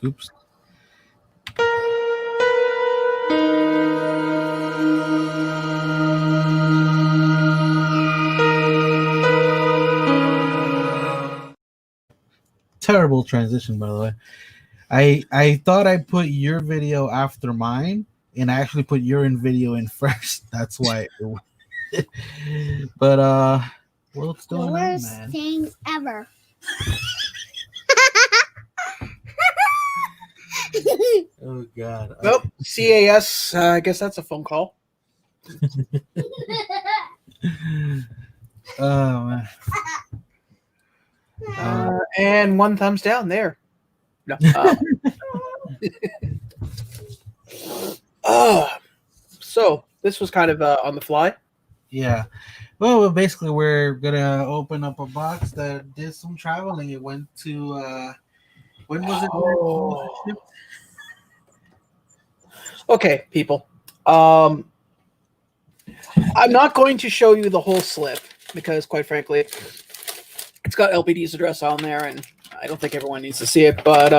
Oops. Terrible transition, by the way. I thought I put your video after mine, and I actually put your video in first. That's why. But what's going on, Worst man? thing ever. Oh God. Well, CAS. I guess that's a phone call. Oh man. And one thumbs down there. No. So this was kind of on the fly. Yeah. Well, basically, we're gonna open up a box that did some traveling. It went to when was it? Oh. Okay, people. I'm not going to show you the whole slip because, quite frankly, it's got LPD's address on there, and I don't think everyone needs to see it. But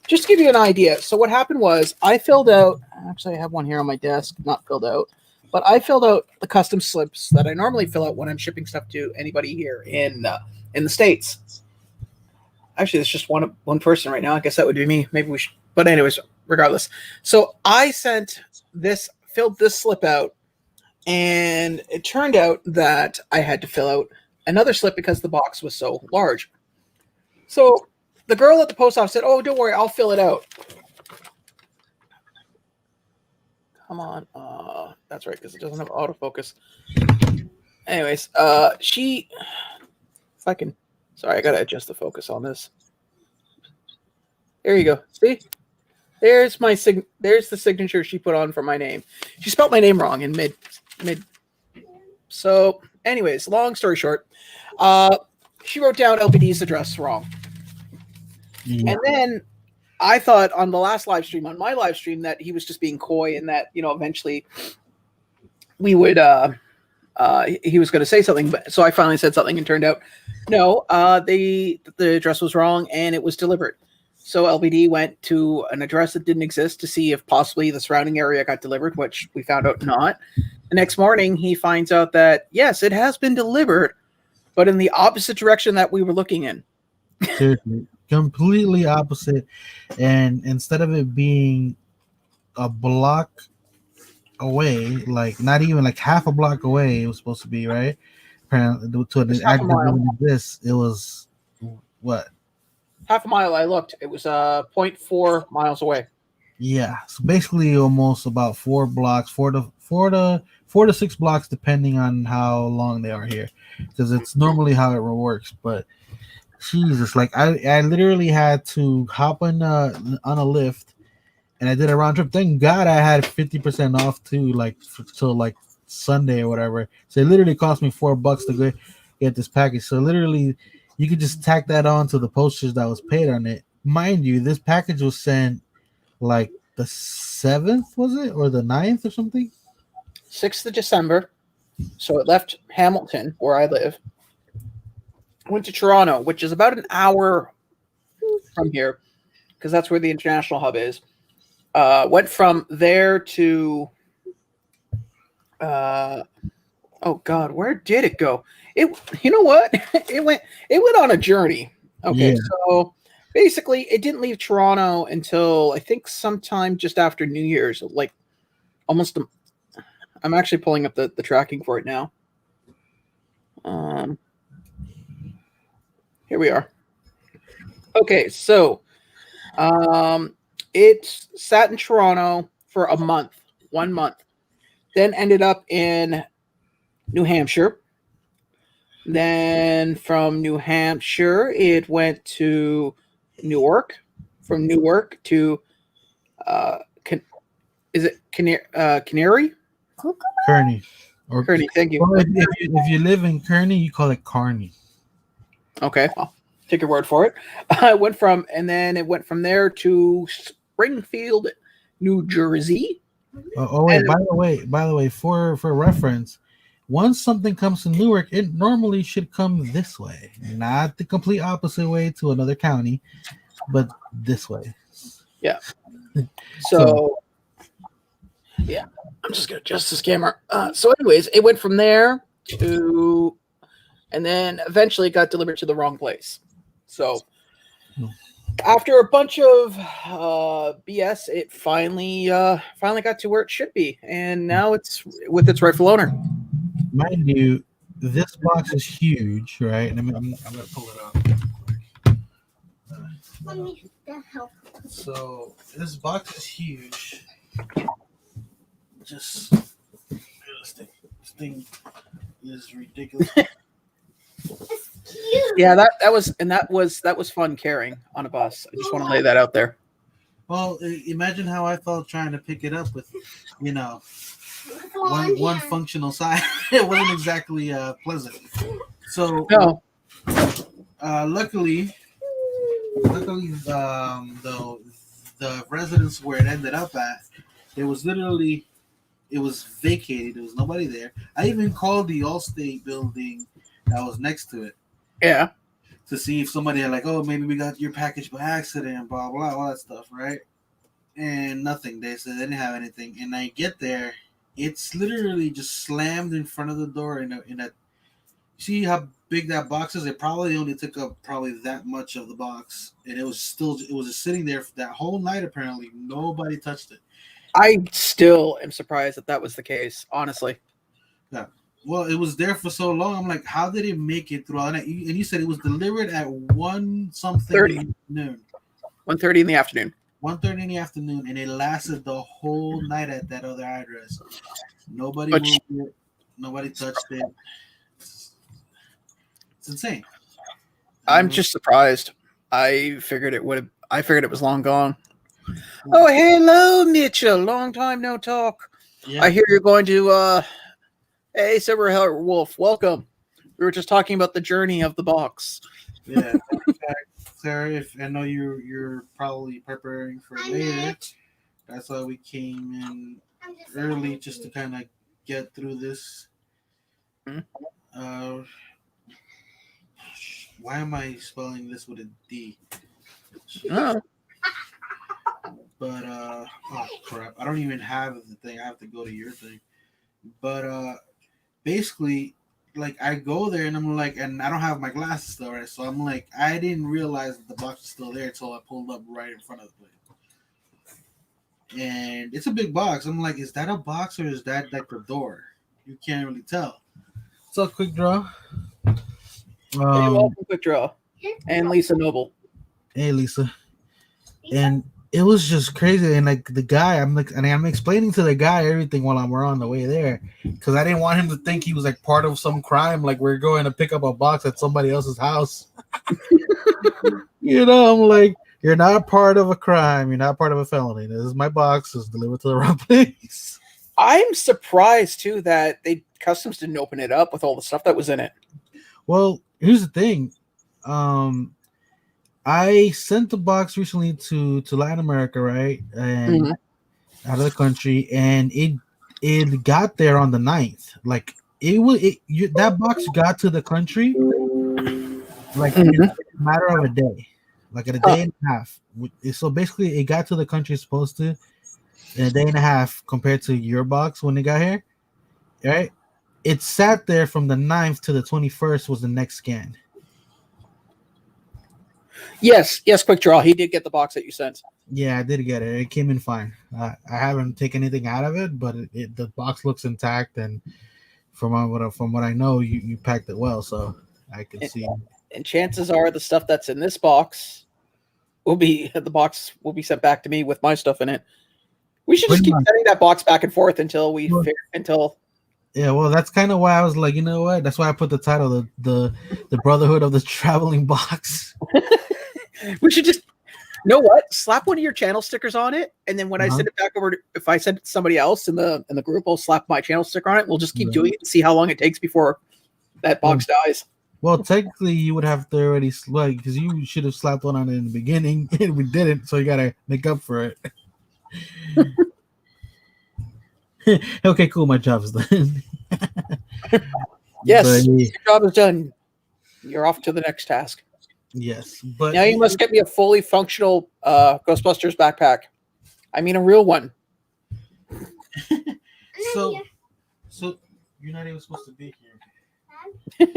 just to give you an idea, so what happened was I filled out. Actually, I have one here on my desk, not filled out, but I filled out the custom slips that I normally fill out when I'm shipping stuff to anybody here in the States. Actually, there's just one person right now. I guess that would be me. Maybe we should. But anyways, regardless. So I filled this slip out, and it turned out that I had to fill out another slip because the box was so large. So the girl at the post office said, "Oh, don't worry, I'll fill it out." Come on. That's right, because it doesn't have autofocus. Anyways, if I can, sorry, I got to adjust the focus on this. There you go. See? There's there's the signature she put on for my name. She spelled my name wrong in mid. So, anyways, long story short, she wrote down LPD's address wrong. Yeah. And then I thought on my live stream, that he was just being coy and that, eventually we would, he was going to say something. But so I finally said something and turned out, no, the address was wrong and it was delivered. So LPD went to an address that didn't exist to see if possibly the surrounding area got delivered, which we found out not. The next morning, he finds out that, yes, it has been delivered, but in the opposite direction that we were looking in. Seriously, completely opposite. And instead of it being a block away, like not even like half a block away, it was supposed to be, right? Apparently, to an active building like this, it was what? Half a mile. I looked. It was 0.4 miles away. Yeah, so basically almost about 4 blocks, 4 to 6 blocks, depending on how long they are here, because it's normally how it works. But Jesus, like I literally had to hop on a lift, and I did a round trip. Thank God I had 50% off too, like till like Sunday or whatever. So it literally cost me $4 to go get this package. So literally, you could just tack that on to the postage that was paid on it. Mind you, this package was sent like the 7th, was it? Or the 9th or something? 6th of December. So it left Hamilton, where I live. Went to Toronto, which is about an hour from here, because that's where the international hub is. Went from there to... oh, God, where did it go? You know what? It went on a journey. Okay, yeah. So basically it didn't leave Toronto until I think sometime just after New Year's, like almost I'm actually pulling up the tracking for it now. Here we are. Okay, so it sat in Toronto for a month, 1 month, then ended up in New Hampshire. Then from New Hampshire, it went to Newark. From Newark to, is it Canary? Kearney. Or Kearney, thank you. Well, if you live in Kearney, you call it Kearney. Okay, well, take your word for it. It went from there to Springfield, New Jersey. Wait, by the way, for reference, once something comes to Newark, it normally should come this way, not the complete opposite way to another county. but this way. Yeah. So yeah, I'm just gonna adjust this camera. So anyways, it went from there to, and then eventually it got delivered to the wrong place. So after a bunch of BS, it finally got to where it should be, and now it's with its rightful owner. Mind you, this box is huge, right? And I'm gonna pull it up. Let me help. So this box is huge. Just this thing is ridiculous. Yeah, that was fun carrying on a bus. I just want to lay that out there. Well, imagine how I felt trying to pick it up with, one functional side. It wasn't exactly pleasant. So No. luckily, the residence where it ended up at, it was vacated. There was nobody there. I even called the Allstate building that was next to it. Yeah. To see if somebody had like, oh, maybe we got your package by accident, blah blah, all that stuff, right? And nothing. They said they didn't have anything. And I get there, it's literally just slammed in front of the door in a. See how big that box is? It probably only took up probably that much of the box, and it was just sitting there for that whole night. Apparently, nobody touched it. I still am surprised that was the case, honestly. Yeah. Well, it was there for so long. I'm like, how did it make it through all that? And you said it was delivered at 1:30 noon. 1:30 in the afternoon. 1:30 in the afternoon, and it lasted the whole night at that other address. Nobody moved it. Nobody touched it. It's insane. I'm just surprised. I figured it was long gone. Oh, hello, Mitchell. Long time no talk. Yeah. I hear you're going to hey, Silverhair Wolf, welcome. We were just talking about the journey of the box. Yeah. Sarah, if I know you're probably preparing for later. That's why we came in early, just to kind of get through this. Mm-hmm. Why am I spelling this with a D? Oh. But oh crap, I don't even have the thing. I have to go to your thing. But basically, like, I go there and I'm like, and I don't have my glasses still, right? So I'm like, I didn't realize that the box was still there until I pulled up right in front of the place. And it's a big box. I'm like, is that a box or is that like the door? You can't really tell. So Quick Draw. Hey, welcome, Quick Draw. And Lisa Noble. Hey, Lisa. And it was just crazy. And like the guy, I'm explaining to the guy everything while we're on the way there, because I didn't want him to think he was like part of some crime, like we're going to pick up a box at somebody else's house. I'm like, you're not part of a crime. You're not part of a felony. This is my box. It's delivered to the wrong place. I'm surprised too that Customs didn't open it up with all the stuff that was in it. Well, here's the thing. I sent the box recently to Latin America, right? And out of the country, and it got there on the 9th. Like that box got to the country like in a matter of a day, like in a day and a half. So basically, it got to the country it's supposed to in a day and a half compared to your box when it got here, right? It sat there from the 9th to the 21st was the next scan. Yes, Quick Draw. He did get the box that you sent. Yeah, I did get it. It came in fine. I haven't taken anything out of it, but the box looks intact, and from what I know, you packed it well, so I can see. And chances are the stuff that's in this box will be sent back to me with my stuff in it. We should just keep sending that box back and forth until. Yeah, well, that's kind of why I was like, you know what? That's why I put the title, the Brotherhood of the Traveling Box. We should just, you know what? Slap one of your channel stickers on it, and then when I send it back over, if I send it to somebody else in the group, I'll slap my channel sticker on it. We'll just keep doing it and see how long it takes before that box dies. Well, technically, you would have to already because you should have slapped one on it in the beginning, and we didn't, so you gotta make up for it. Okay, cool. My job is done. Yes, your job is done. You're off to the next task. Yes, but Now you must get me a fully functional Ghostbusters backpack. I mean, a real one. so so you're not even supposed to be here.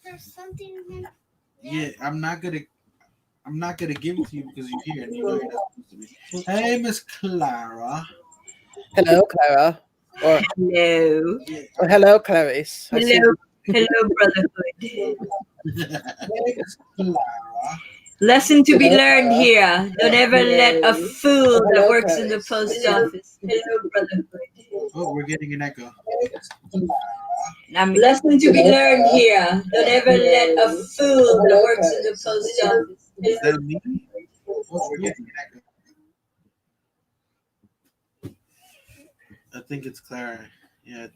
There's something in there. Yeah, I'm not gonna give it to you because you're here and you know you're not supposed to be. Hey, Miss Clara. Hello, Clara. Or, Hello. Yeah. or hello, Clarice. I see Hello. you. Hello, Brotherhood. Miss Clara. Lesson to be learned here. Don't ever let a fool that works in the post office. Hello, Brotherhood. Oh, we're getting an echo. Lesson to be learned here. Don't ever let a fool that works in the post office. Is that me? Oh, we're getting an echo. I think it's Clara. Yeah.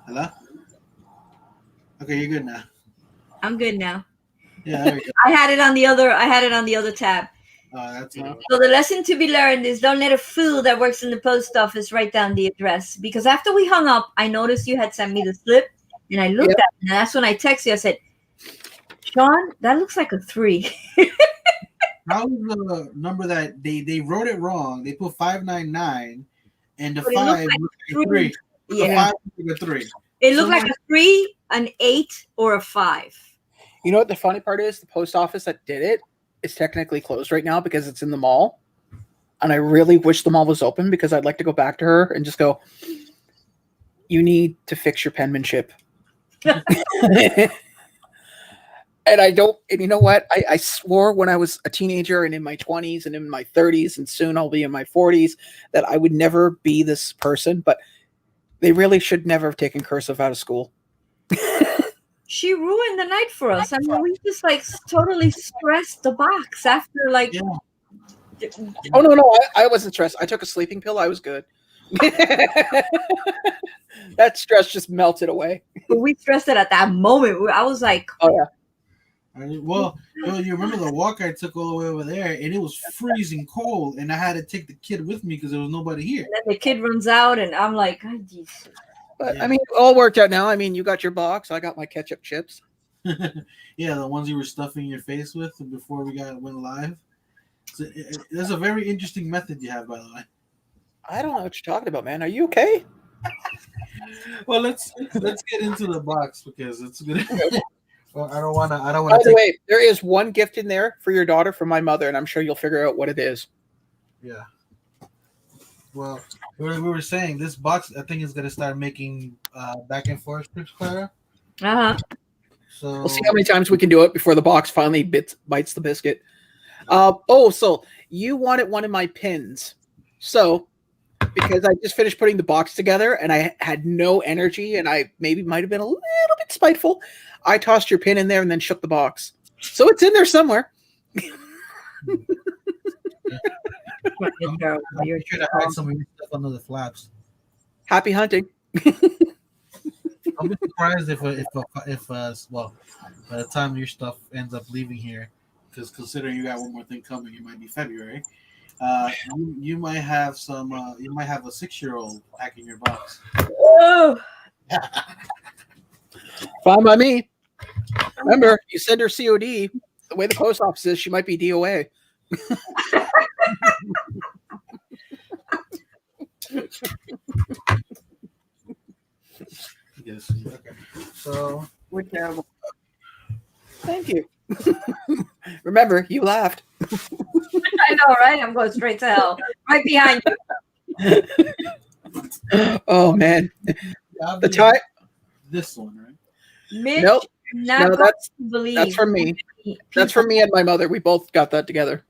Hello? Okay, you're good now. I'm good now. Yeah, there we go. I had it on the other tab. Oh, that's what it was. So the lesson to be learned is don't let a fool that works in the post office write down the address. Because after we hung up, I noticed you had sent me the slip, and I looked at it, and that's when I texted you. I said, "Sean, that looks like a 3." That was the number that they wrote it wrong. They put 599, and the But it looked 5 like looked a like a 3. The Yeah, 5 looked like a 3. it looked like a 3, an 8, or a 5. You know what the funny part is? The post office that did it is technically closed right now because it's in the mall. And I really wish the mall was open because I'd like to go back to her and just go, you need to fix your penmanship. And I don't, and you know what? I swore when I was a teenager and in my 20s and in my 30s, and soon I'll be in my 40s, that I would never be this person. But they really should never have taken cursive out of school. She ruined the night for us. I mean, we just like totally stressed the box after like. Yeah. Oh, no, I wasn't stressed. I took a sleeping pill. I was good. That stress just melted away. We stressed it at that moment. I was like, Oh, yeah. Well, you remember the walk I took all the way over there, and it was freezing cold, and I had to take the kid with me because there was nobody here. and then the kid runs out, and I'm like, oh, geez. But Yeah. I mean, it all worked out now. I mean, you got your box. I got my ketchup chips. Yeah, the ones you were stuffing your face with before we went live. So there's a very interesting method you have, by the way. I don't know what you're talking about, man. Are you okay? Well, let's get into the box because it's gonna. Well, I don't want By to. the way, there is one gift in there for your daughter from my mother, and I'm sure you'll figure out what it is. Yeah. Well, we were saying this box, I think, is gonna start making back and forth trips, Clara. Uh-huh. So We'll see how many times we can do it before the box finally bites the biscuit. So you wanted one of my pins. So, because I just finished putting the box together and I had no energy and I maybe might have been a little bit spiteful, I tossed your pin in there and then shook the box. So it's in there somewhere. I'm You're sure to hide some of your stuff under the flaps. Happy hunting. I'll be surprised if well, by the time your stuff ends up leaving here, because considering you got one more thing coming, it might be February. You might have some. You might have a 6-year-old packing your box. Oh, Fine by me. Remember, you send her COD. The way the post office is, she might be DOA. Yes. Okay. So we're terrible. Thank you. Remember, you laughed. I know, right? I'm going straight to hell. Right behind you. Oh man, the time. time. This one, right? Mitch, Nope. not No, going that's to believe. that's from me. People- That's from me and my mother. We both got that together.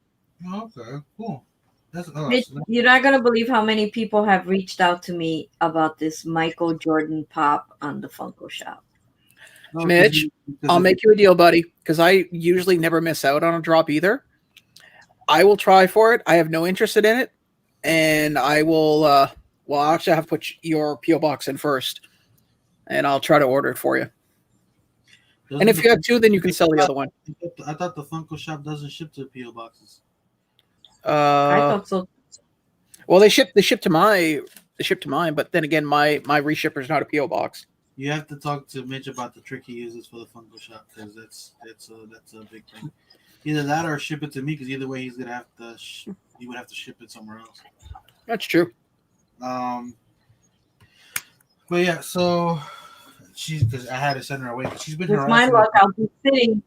Oh, okay. Cool. Mitch, you're not going to believe how many people have reached out to me about this Michael Jordan pop on the Funko Shop. Mitch, I'll make you a deal, buddy, because I usually never miss out on a drop either. I will try for it. I have no interest in it, and I will. Well, I'll actually have to put your PO box in first, and I'll try to order it for you. And if you have two, then you can sell the other one. I thought the Funko Shop doesn't ship to PO boxes. I thought so. Well, they ship to mine, but then again, my reshipper is not a PO box. You have to talk to Mitch about the trick he uses for the Funko Shop because that's a big thing. Either that or ship it to me because either way he's gonna have to. He would have to ship it somewhere else. That's true. Um, but yeah, so she's because I had to send her away. She's been With my harassing luck, me. I'll be sitting.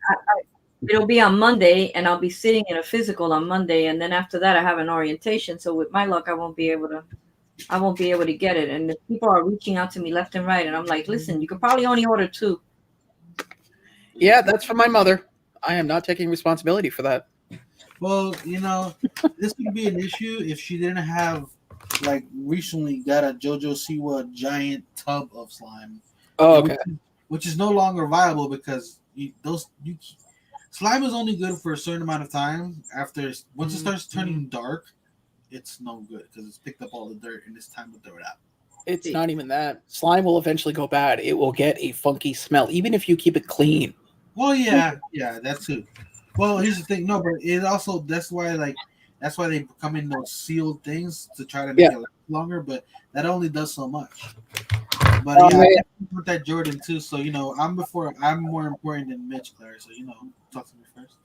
It'll be on Monday, and I'll be sitting in a physical on Monday, and then after that, I have an orientation. So with my luck, I won't be able to get it. And the people are reaching out to me left and right, and I'm like, listen, you could probably only order 2. Yeah, that's from my mother. I am not taking responsibility for that. Well, this could be an issue if she didn't have like recently got a JoJo Siwa giant tub of slime. Oh, okay. Which is no longer viable because slime is only good for a certain amount of time. Once it starts turning dark, it's no good because it's picked up all the dirt and it's time to throw it out. It's not even that. Slime will eventually go bad. It will get a funky smell, even if you keep it clean. Well, yeah, that too. Well, here's the thing. No, but it also that's why they come in those sealed things to try to make it last longer. But that only does so much. But I put that Jordan too. So I'm more important than Mitch, Claire. So talk to me first.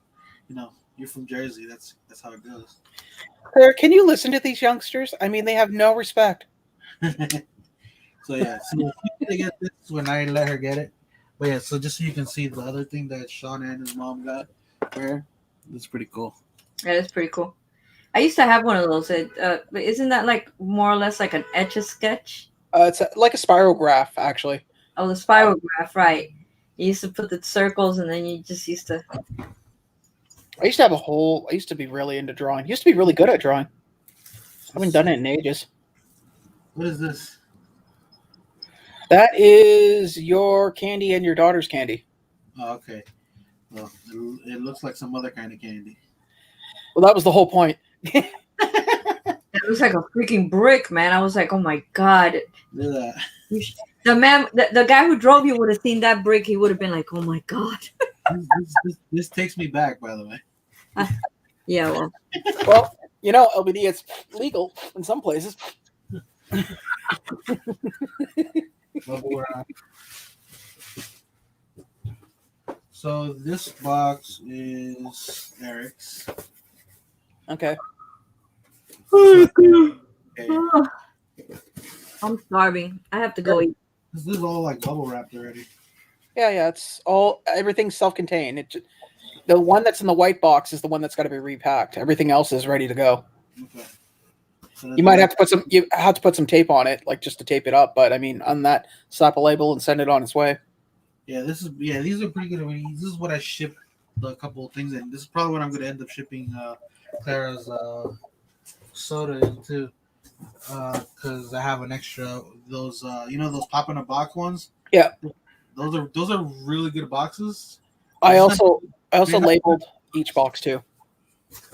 You're from Jersey. That's how it goes. Claire, can you listen to these youngsters? I mean, they have no respect. So yeah, so they get this when I let her get it. But yeah, so just so you can see the other thing that Sean and his mom got for her, that's pretty cool. That is pretty cool. I used to have one of those. But isn't that like more or less like an Etch-a-Sketch? It's like a spirograph, actually. Oh, the spirograph, right? You used to put the circles, and then you just used to. I used to be really into drawing. Used to be really good at drawing. I haven't done it in ages. What is this? That is your candy and your daughter's candy. Oh, okay. Well, it looks like some other kind of candy. Well, that was the whole point. It was like a freaking brick, man. I was like, oh my god. Look at that. The man, the guy who drove you would have seen that brick. He would have been like, oh my god. This takes me back, by the way. Yeah, well. Well, LBD, it's legal in some places. So this box is Eric's. Okay. Okay. I'm starving. I have to go eat. This is all like bubble wrapped already. Yeah. It's everything's self-contained. The one that's in the white box is the one that's got to be repacked. Everything else is ready to go. Okay. So You might have to put some tape on it, like just to tape it up. But I mean, on that, slap a label and send it on its way. Yeah, these are pretty good. This is what I shipped a couple of things in. This is probably what I'm going to end up shipping Clara's soda in too, because I have an extra those those pop in a box ones. Yeah, those are really good boxes. I also labeled each box too.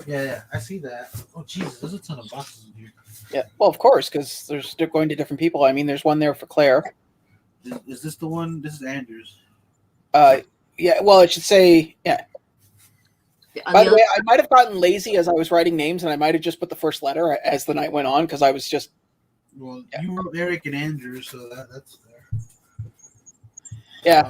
Yeah, I see that. Oh Jesus, there's a ton of boxes in here. Yeah, well, of course, because they're going to different people. I mean, there's one there for Claire. Is this the one? This is Andrew's. Yeah. Well, it should say yeah. By the way, I might have gotten lazy as I was writing names, and I might have just put the first letter as the night went on because I was just. Well, you wrote Eric and Andrew, so that's there. Yeah,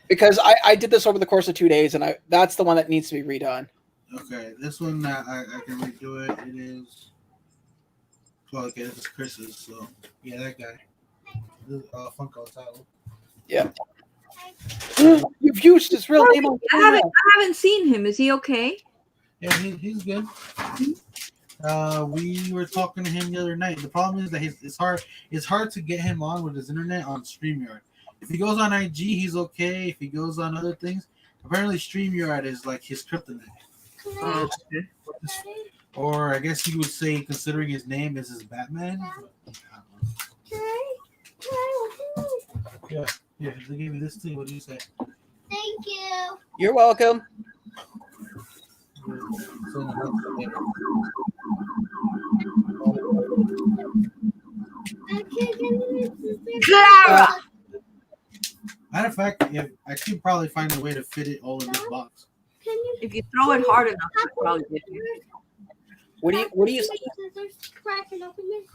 because I did this over the course of 2 days, and that's the one that needs to be redone. Okay, this one I can redo it. It is. Well, okay, this is Chris's. So yeah, that guy. This is Funko title. Yeah. You've used his real name on I haven't seen him. Is he okay? Yeah, he's good. We were talking to him the other night. The problem is that it's hard to get him on with his internet on StreamYard. If he goes on IG, he's okay. If he goes on other things, apparently StreamYard is like his kryptonite. Or I guess you would say, considering his name is his Batman. Yeah, they gave me this too. What do you say? Thank you. You're welcome. Clara! Matter of fact, I could probably find a way to fit it all in this box. If you throw it hard enough, it'll probably get you. What do you Cracking open this.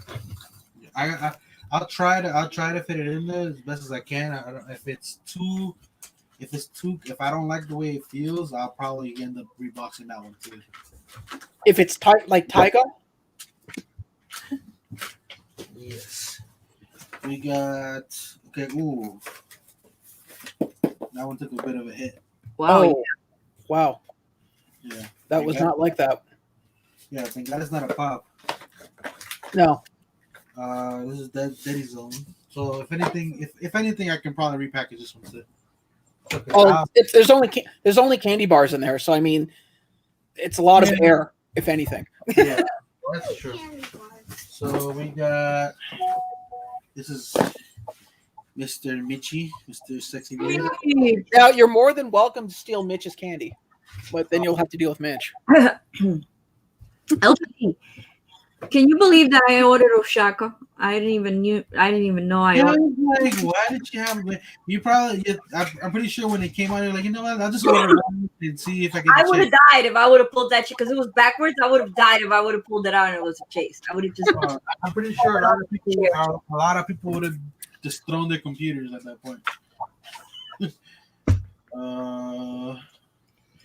I'll try to fit it in there as best as I can. I don't, if I don't like the way it feels, I'll probably end up reboxing that one too. If it's tight like Tyga, Yes. We got okay. Ooh, that one took a bit of a hit. Wow. oh, wow, Yeah. that was not like that. Yeah, thank God it's not a pop. No. This is Daddy Zone. So if anything, I can probably repackage this one too. Okay. Oh, there's only candy bars in there, so I mean, it's a lot of air, if anything. Yeah, that's true. So we got this is Mr. Michi, Mr. Sexy Boy. Now you're more than welcome to steal Mitch's candy, but then you'll have to deal with Mitch. LP, can you believe that I ordered Oshaka? I didn't even know I Yeah, ordered. like, why did you have it? You probably, I'm pretty sure when it came out, you're like, you know what? I'll just order one and see if I can. I would have died if I would have pulled that shit because it was backwards. I would have died if I would have pulled it out and it was a chase. I would have just. I'm pretty sure a lot of people would have just thrown their computers at that point.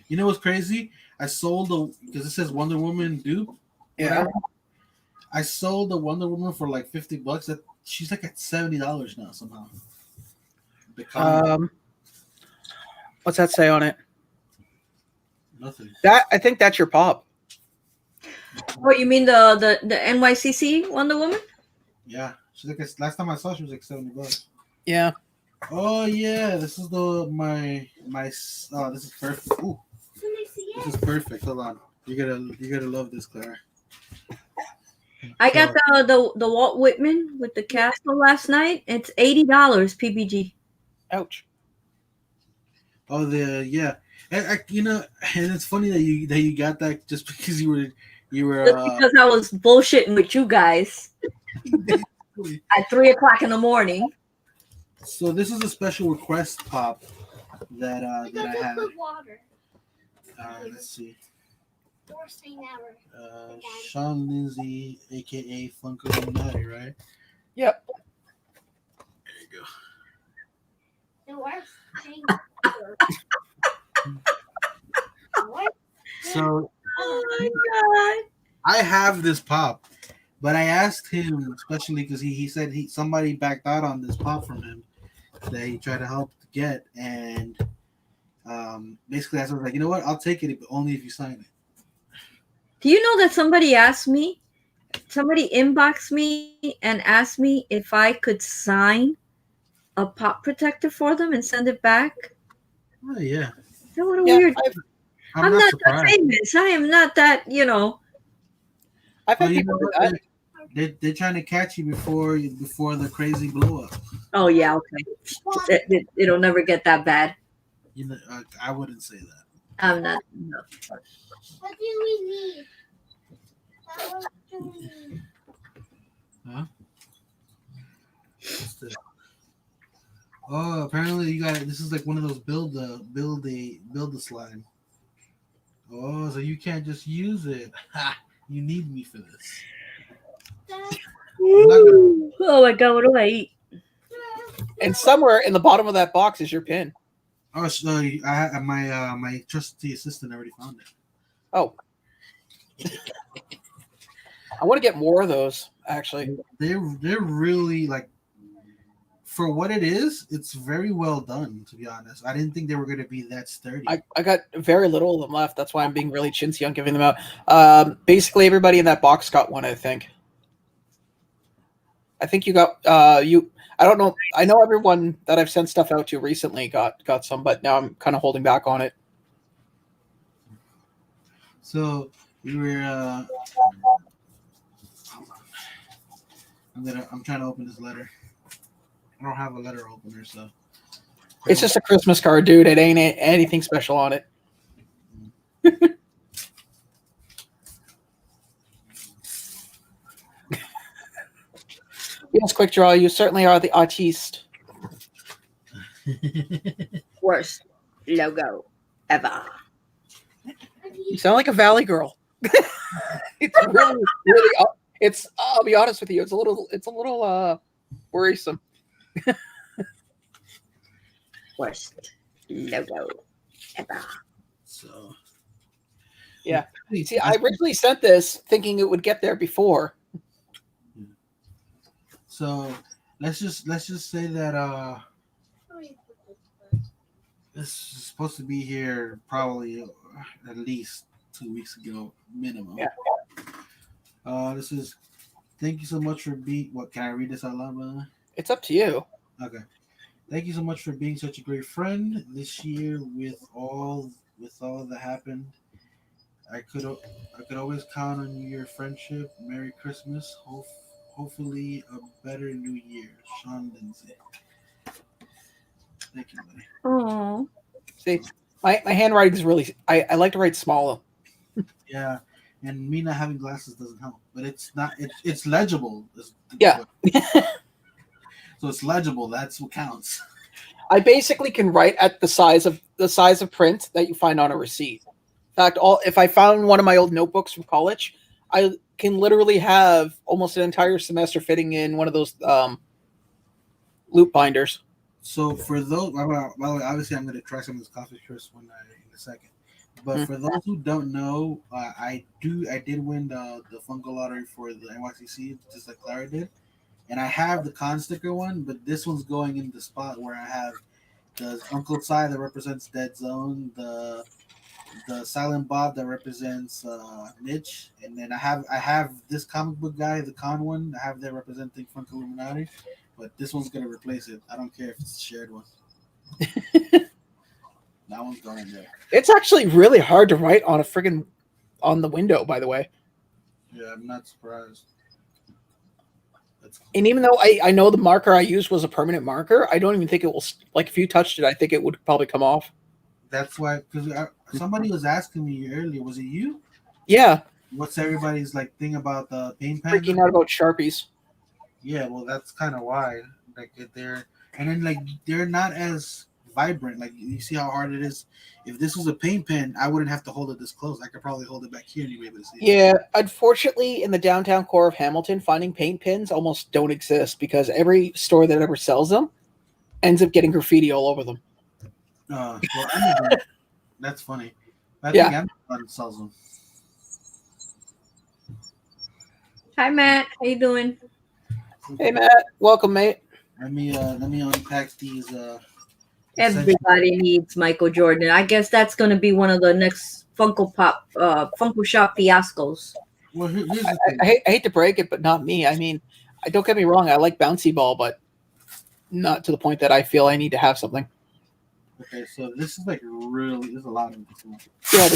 You know what's crazy? I sold because it says Wonder Woman dupe. Yeah. I sold the Wonder Woman for like $50. She's like at $70 now somehow. What's that say on it? Nothing. I think that's your pop. Oh, you mean the NYCC Wonder Woman? Yeah, she's like last time I saw she was like $70. Yeah. Oh yeah, this is my. Oh, this is perfect. Ooh, this is perfect. Hold on, you gotta love this, Clara. I got the Walt Whitman with the castle last night. It's $80 PPG. Ouch. Oh, and it's funny that you got that just because you were Just because I was bullshitting with you guys at 3:00 in the morning. So this is a special request pop that I have. Water. Let's see. Worst thing ever. Sean Lindsay, aka Funko Illuminati, right? Yep. There you go. The worst thing ever. What? So Oh my god! I have this pop, but I asked him, especially because he said somebody backed out on this pop from him that he tried to help get, and basically I was like, you know what, I'll take it, but only if you sign it. Do you know that somebody inboxed me and asked me if I could sign a pop protector for them and send it back? Oh yeah. What a weird. I'm not that surprised. famous. I am not that, I've had Well, you people know do that. what? They're trying to catch you before the crazy blow up. Oh yeah, okay. It'll never get that bad. You know, I wouldn't say that. I'm not. No. What do we need? What do we need? Huh? What's this? Oh, apparently you got this is like one of those build a slime. Oh, so you can't just use it. Ha! You need me for this. Oh my god, what do I eat? And somewhere in the bottom of that box is your pin. Oh, so my trusty assistant already found it. Oh. I want to get more of those, actually. They're really like, for what it is, it's very well done, to be honest. I didn't think they were going to be that sturdy. I got very little of them left. That's why I'm being really chintzy on giving them out. Basically, everybody in that box got one, I think. I think you got I don't know. I know everyone that I've sent stuff out to recently got some, but now I'm kind of holding back on it. So we were. I'm trying to open this letter. I don't have a letter opener, so. It's just a Christmas card, dude. It ain't anything special on it. Yes, quick draw. You certainly are the artiste. Worst logo ever. You sound like a Valley girl. It's really, really. It's. I'll be honest with you. It's a little Worrisome. Worst logo ever. So Yeah. See, I originally sent this thinking it would get there before. So let's just say that this is supposed to be here probably at least 2 weeks ago minimum. Yeah. This is thank you so much for being. What can I read this out loud, brother? It's up to you. Okay. Thank you so much for being such a great friend this year. With all that happened, I could always count on your friendship. Merry Christmas. Hopefully a better New Year, Sean Lindsay. Thank you, buddy. Oh, See, my handwriting is really. I like to write smaller. Yeah, and me not having glasses doesn't help, but it's not. It's legible. Yeah. So it's legible. That's what counts. I basically can write at the size of print that you find on a receipt. In fact, if I found one of my old notebooks from college, I can literally have almost an entire semester fitting in one of those loop binders. So for those, well, obviously I'm going to try some of this coffee crisp in a second. But for those who don't know, I did win the Funko lottery for the NYCC, just like Clara did, and I have the con sticker one, but this one's going in the spot where I have the Uncle Si that represents Dead Zone, the Silent Bob that represents Mitch, and then I have this comic book guy, the con one. I have that representing Funko Illuminati, but this one's gonna replace it. I don't care if it's a shared one. That one's going there. It's actually really hard to write on on the window, by the way. Yeah, I'm not surprised. And even though I know the marker I used was a permanent marker, I don't even think it will. Like if you touched it, I think it would probably come off. That's why, because somebody was asking me earlier. Was it you? Yeah. What's everybody's like thing about the paint pen? Freaking out about Sharpies. Yeah, well, that's kind of why. Like they're not as vibrant. Like you see how hard it is. If this was a paint pen, I wouldn't have to hold it this close. I could probably hold it back here and you'd be able to see it. Yeah, unfortunately, in the downtown core of Hamilton, finding paint pens almost don't exist because every store that ever sells them ends up getting graffiti all over them. Well, Amazon, that's funny. I think Amazon sells them. hi Matt, how you doing? Hey, Matt. Welcome, mate. Let me unpack these. Everybody needs Michael Jordan. I guess that's going to be one of the next Funko Shop fiascos. Well, here's the thing. I hate to break it, but not me. I mean, don't get me wrong. I like bouncy ball, but not to the point that I feel I need to have something. Okay, so this is like really. There's a lot of this one. Yeah,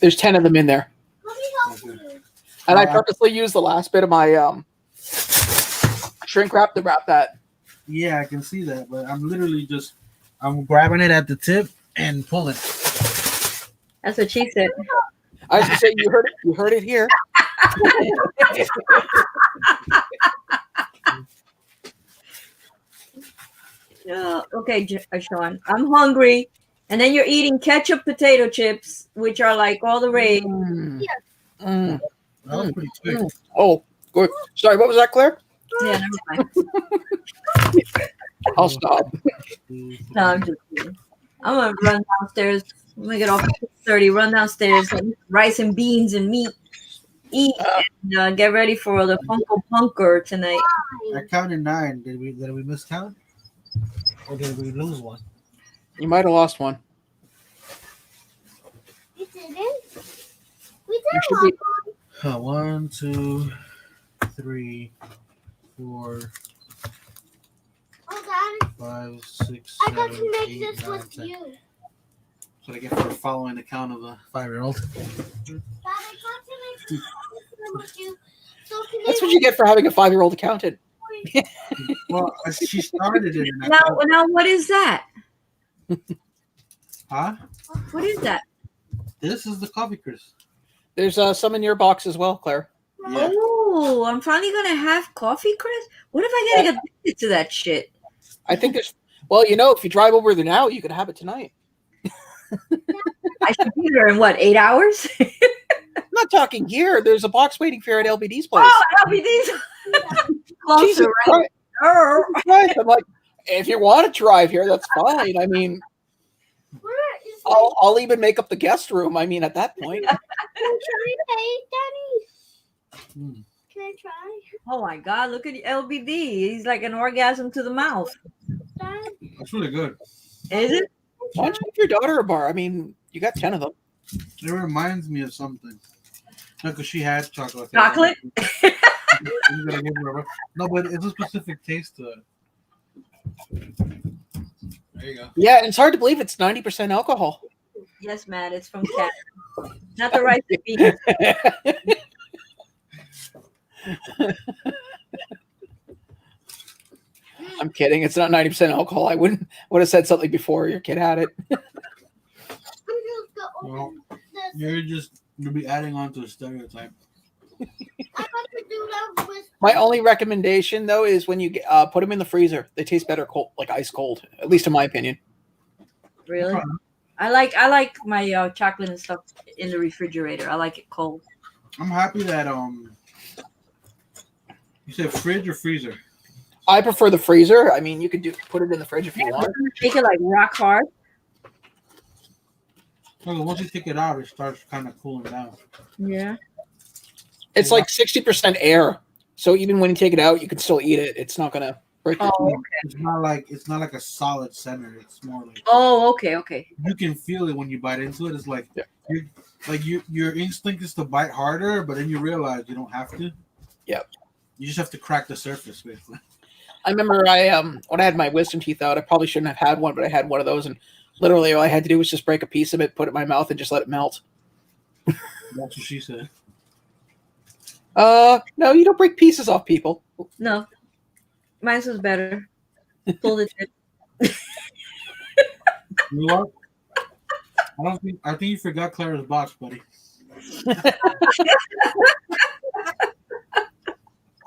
there's 10 of them in there, Let me help you. and I purposely used the last bit of my shrink wrap to wrap that. Yeah, I can see that, but I'm grabbing it at the tip and pulling. That's what she said. I was gonna say you heard it here. Okay, Sean, I'm hungry. And then you're eating ketchup potato chips, which are like all the rage. That was pretty quick. Oh, good. Sorry, what was that, Claire? Yeah, never mind. I'll stop. No, I'm just kidding. I'm gonna run downstairs. I'm gonna get off at 6:30. Run downstairs, get rice and beans and meat. Eat and get ready for the Funko Punker tonight. I counted 9. Did we miscount? Or did we lose one? You might have lost one. We didn't. We You did should be- 1, 2, 3, 4, Oh, Dad, 5, 6, I got 7, to make 8, this 9, with 10. you. Dad, That's what I get for following the count of a 5-year-old. I got to make this with you. So can That's what you get for having a 5-year-old accountant. Well, she started it. And Now, what is that? Huh? What is that? This is the coffee crisp. There's some in your box as well, Claire. Yeah. Oh, I'm finally gonna have coffee, Chris. What if I get addicted to that shit? I think there's. Well, if you drive over there now, you could have it tonight. I should be there in what, 8 hours? I'm not talking here. There's a box waiting for you at LBD's place. Oh, LBD's closer, Jesus right? Christ. Right. I'm like, if you want to drive here, that's fine. I mean, Where is my I'll even make up the guest room. I mean, at that point. Can I pay, Daddy? Mm. Can I try? Oh my God! Look at LBD. He's like an orgasm to the mouth. Dad? That's really good. Is it? Why don't you give your daughter a bar? I mean, you got 10 of them. It reminds me of something. No, because she had chocolate. Chocolate? I'm gonna give her a bar. No, but it's a specific taste to it. There you go. Yeah, and it's hard to believe it's 90% alcohol. Yes, Matt. It's from cat. Not the rice and beans. I'm kidding. It's not 90% alcohol. I would have said something before your kid had it. I'm just gonna Well, open this. you'll be adding on to a stereotype. I'm going to do that with. My only recommendation, though, is when you put them in the freezer, they taste better cold, like ice cold. At least in my opinion. Really? I like my chocolate and stuff in the refrigerator. I like it cold. I'm happy that you said fridge or freezer. I prefer the freezer. I mean, you could put it in the fridge if you want. Make it like rock hard. So once you take it out, it starts kind of cooling down. Yeah. It's like 60% air, so even when you take it out, you can still eat it. It's not gonna break. Oh, okay. It's not like a solid center. It's more like Oh, okay. you can feel it when you bite into it. It's like Yeah. your instinct is to bite harder, but then you realize you don't have to. Yep. You just have to crack the surface, basically. I remember when I had my wisdom teeth out, I probably shouldn't have had one, but I had one of those, and literally all I had to do was just break a piece of it, put it in my mouth, and just let it melt. That's what she said. No, you don't break pieces off people. No. Mine was better. Pulled it. You know what? I think you forgot Clara's box, buddy.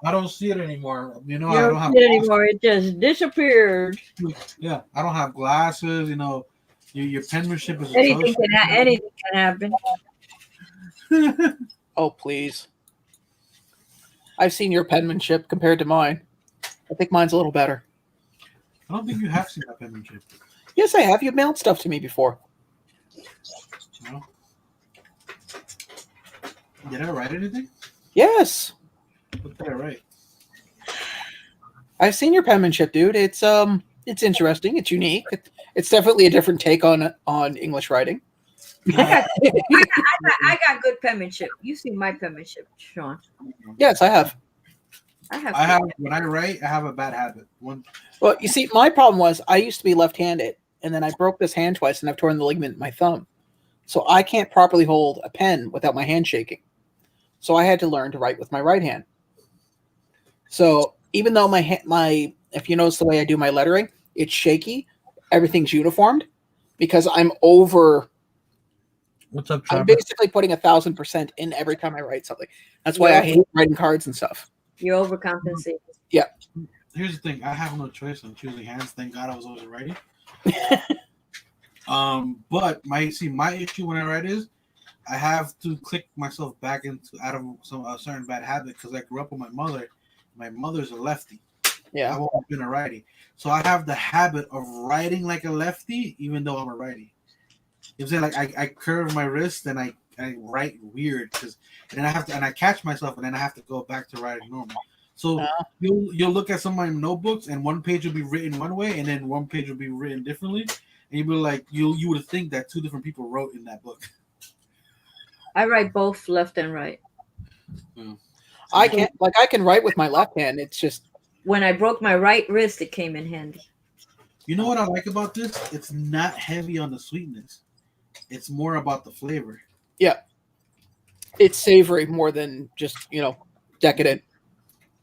I don't see it anymore. You know, You I don't don't have see it anymore. It just disappeared. Yeah, I don't have glasses. You know, your penmanship is Anything atrocious. anything can happen. Oh, please. I've seen your penmanship compared to mine. I think mine's a little better. I don't think you have seen my penmanship. Yes, I have. You've mailed stuff to me before. No? Did I write anything? Yes. What did I write? I've seen your penmanship, dude. It's interesting. It's unique. It's definitely a different take on English writing. I got good penmanship. You see my penmanship, Sean. Yes, I have. I I have when I write, I have a bad habit. Well, you see, my problem was I used to be left-handed, and then I broke this hand twice, and I've torn the ligament in my thumb. So I can't properly hold a pen without my hand shaking. So I had to learn to write with my right hand. So even though my if you notice the way I do my lettering, it's shaky, everything's uniformed because I'm over. What's up, I'm Trevor? basically putting 1,000% in every time I write something. That's why I hate writing cards and stuff. You're overcompensating. Here's the thing. I have no choice. I'm choosing hands. Thank God I was always writing. But my issue when I write is I have to click myself back out of a certain bad habit because I grew up with my mother. My mother's a lefty. Yeah. I've always been a righty. So I have the habit of writing like a lefty, even though I'm a righty. You know what I'm saying? Like I curve my wrist and I write weird and then I catch myself and then I have to go back to writing normal. So you'll look at some of my notebooks and one page will be written one way and then one page will be written differently. And you'll be like, you would think that two different people wrote in that book. I write both left and right. I can write with my left hand. It's just When I broke my right wrist, it came in handy. You know what I like about this? It's not heavy on the sweetness. It's more about the flavor. it's savory more than just decadent.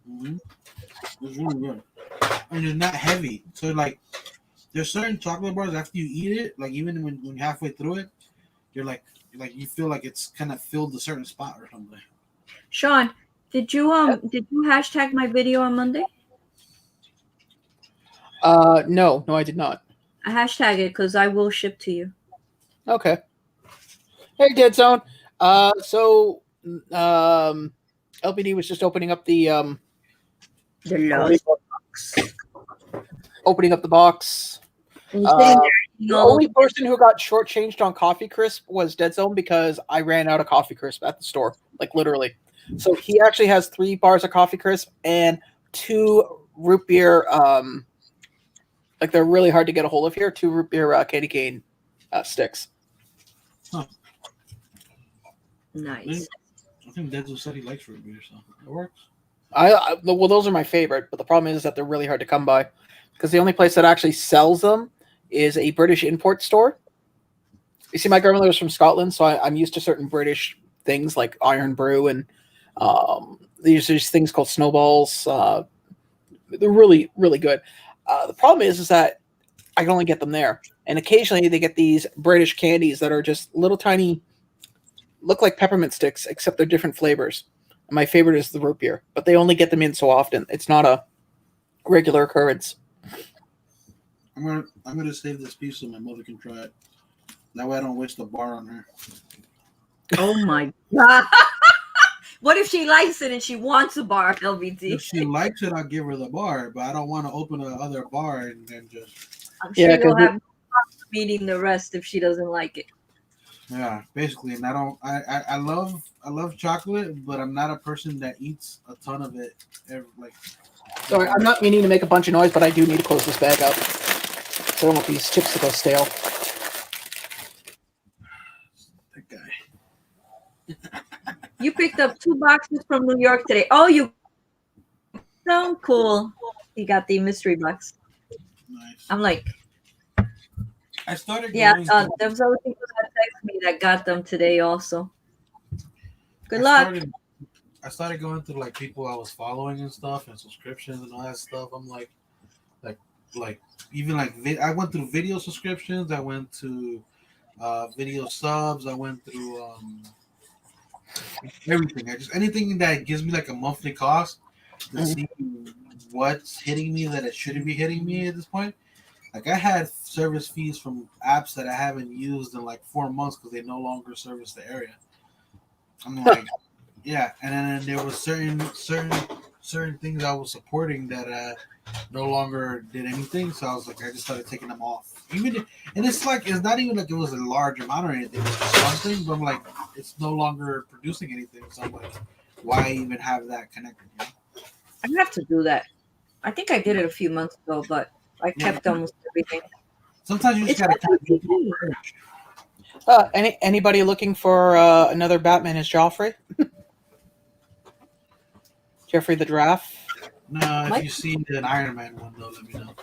Mm-hmm. It's really good. And it's not heavy. So like there's certain chocolate bars after you eat it, like even when you're halfway through it, you're like you feel like it's kind of filled a certain spot or something. Sean, did you hashtag my video on Monday? No, I did not. I hashtag it because I will ship to you. Okay. Hey, Dead Zone. So LPD was just opening up the The love. opening up the box. And you're sitting there eating The all only those- person who got shortchanged on Coffee Crisp was Dead Zone because I ran out of Coffee Crisp at the store, like literally. So he actually has 3 bars of Coffee Crisp and 2 root beer. Like they're really hard to get a hold of here. 2 root beer candy cane sticks. Nice. I think Denzel said he likes root beer, so it works. Well, those are my favorite, but the problem is that they're really hard to come by because the only place that actually sells them is a British import store. You see, my grandmother was from Scotland, so I'm used to certain British things like Iron Brew and these things called snowballs. They're really, really good. The problem is that I can only get them there, and occasionally they get these British candies that are just little tiny, look like peppermint sticks, except they're different flavors. And my favorite is the root beer, but they only get them in so often. It's not a regular occurrence. I'm gonna save this piece so my mother can try it. That way I don't waste the bar on her. Oh my god. What if she likes it and she wants a bar, LBT? If she likes it, I'll give her the bar, but I don't want to open another bar and then just. I'm sure Yeah, you'll 'cause have no problem eating the rest if she doesn't like it. Yeah, basically, and I love chocolate, but I'm not a person that eats a ton of it. Like, Sorry, I'm not meaning to make a bunch of noise, but I do need to close this bag up. So I don't want these chips to go stale. that guy. You picked up 2 boxes from New York today. Oh, you so cool. You got the mystery box. Nice. I'm like, I started. yeah, going to- there was other people that text me that got them today also. Good I luck. started going through like people I was following and stuff and subscriptions and all that stuff. I'm like even like I went through video subscriptions. I went to video subs. I went through everything. I just anything that gives me like a monthly cost to see what's hitting me that it shouldn't be hitting me at this point. Like I had service fees from apps that I haven't used in like 4 months because they no longer service the area. I'm like, yeah, and then there was certain things I was supporting that no longer did anything. So I was like, I just started taking them off. And it's like it's not even like it was a large amount or anything. It's just something, but I'm like, it's no longer producing anything. So I'm like, why even have that connected? You know? I have to do that. I think I did it a few months ago, but I kept almost everything. Sometimes you just It's gotta kind of actually do the urge. Anybody looking for another Batman as Joffrey? Jeffrey the Giraffe? No, if Mike? you see an Iron Man one, though, let me know.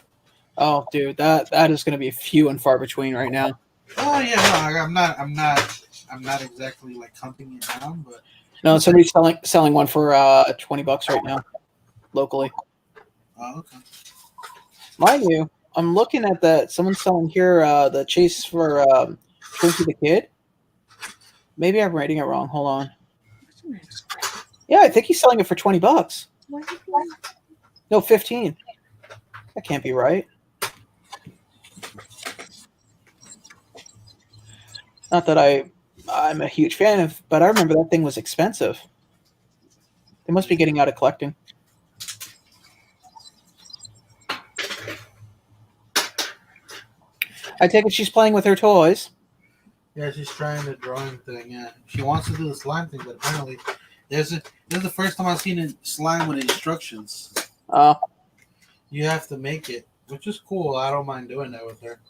Oh, dude, that is going to be few and far between right now. Oh yeah, no, I'm not exactly like hunting it down, but No, somebody's selling one for $20 right now, locally. okay. Mind you, I'm looking at that. Someone's selling here the chase for Twinkie the Kid. Maybe I'm writing it wrong. Hold on. Yeah, I think he's selling it for $20. No, 15. That can't be right. Not that I'm a huge fan of, but I remember that thing was expensive. They must be getting out of collecting. I take it she's playing with her toys. Yeah, she's trying the drawing thing. Yeah, she wants to do the slime thing, but apparently, this is the first time I've seen a slime with instructions. You have to make it, which is cool. I don't mind doing that with her.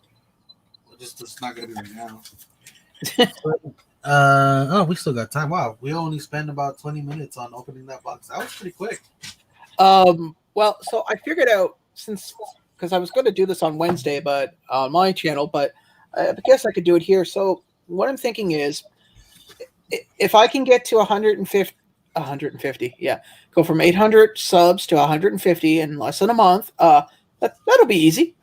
It's not gonna be right now. But, we still got time. Wow, we only spent about 20 minutes on opening that box. That was pretty quick. Well, so I figured out because I was going to do this on Wednesday, but on my channel, but I guess I could do it here. So what I'm thinking is, if I can get to 150, yeah, go from 800 subs to 150 in less than a month, that'll be easy.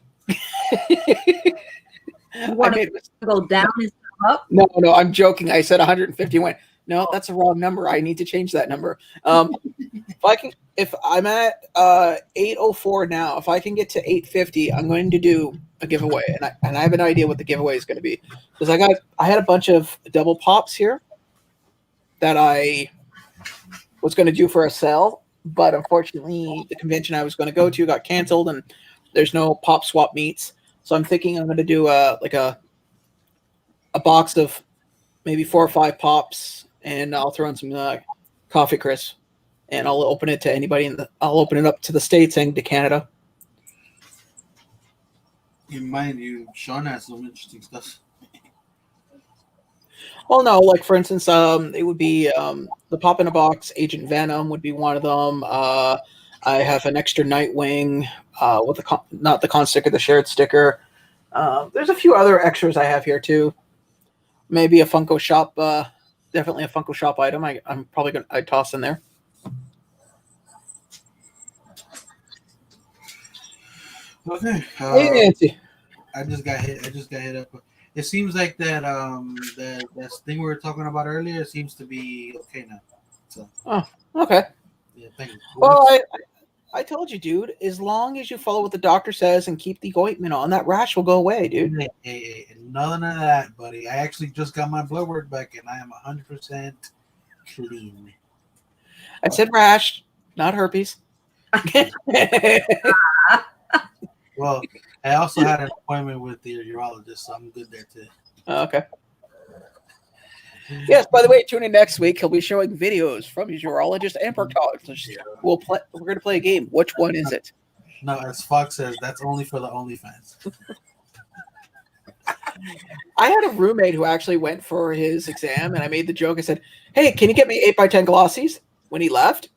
You want to go down and up? No, I'm joking. I said 150. Went, no, that's a wrong number. I need to change that number. If I'm at 804 now, if I can get to 850, I'm going to do a giveaway, and I have an idea what the giveaway is going to be, because I had a bunch of double pops here that I was going to do for a sale, but unfortunately, the convention I was going to go to got canceled, and there's no pop swap meets. So I'm thinking I'm going to do a box of maybe 4 or 5 pops, and I'll throw in some coffee crisps, and I'll open it to anybody I'll open it up to the States and to Canada. Mind you, Sean has some interesting stuff. Well, no, like for instance, it would be the pop in a box. Agent Venom would be one of them. I have an extra Nightwing with not the con sticker, the shared sticker. There's a few other extras I have here too. Maybe a Funko Shop, definitely a Funko Shop item. I'm probably I'd toss in there. Okay. Hey, Nancy. I just got hit up. It seems like that that thing we were talking about earlier seems to be okay now. So. Oh, okay. Yeah, thank you. Well, I told you, dude. As long as you follow what the doctor says and keep the ointment on, that rash will go away, dude. Hey, none of that, buddy. I actually just got my blood work back, and I am 100% clean. I said rash, not herpes. Well, I also had an appointment with the urologist, so I'm good there too. Okay. Yes, by the way, tune in next week. He'll be showing videos from his urologist and proctologist. We're going to play a game. Which one is it? No, as Fox says, that's only for the OnlyFans. I had a roommate who actually went for his exam, and I made the joke. I said, "Hey, can you get me 8x10 glossies?" When he left,